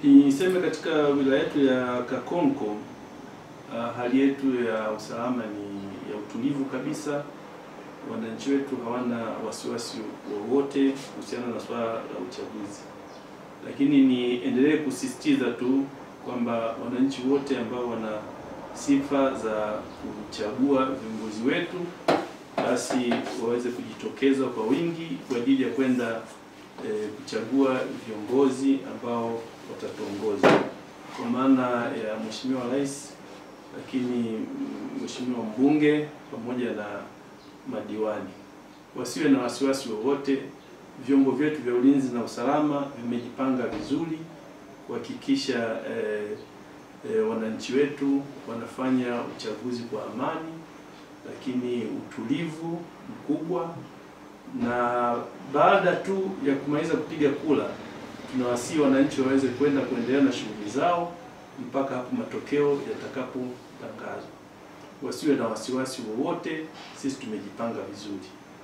Niseme katika wilaya yetu ya Kakonko hali yetu ya usalama ni ya utulivu kabisa. Wananchi wetu hawana wasiwasi wowote kuhusiana na swala la uchaguzi. Lakini niendelee kusisitiza tu kwamba wananchi wote ambao wana sifa za kuchagua viongozi wetu basi waweze kujitokeza kwa wingi kwa ajili ya kwenda kuchagua viongozi ambao watatuongoza kwa maana ya Mheshimiwa Rais, lakini Mheshimiwa mbunge pamoja na madiwani. Wasiwe na wasiwasi wowote. Vyombo vyetu vya ulinzi na usalama vimejipanga vizuri kuhakikisha wananchi wetu wanafanya uchaguzi kwa amani, lakini utulivu mkubwa. Na baada tu ya kumaliza kupiga kura, tunawasihi wananchi waweze kwenda kuendelea na shughuli zao mpaka hapo matokeo yatakapotangazwa. Wasiwe na wasiwasi wowote, sisi tumejipanga vizuri.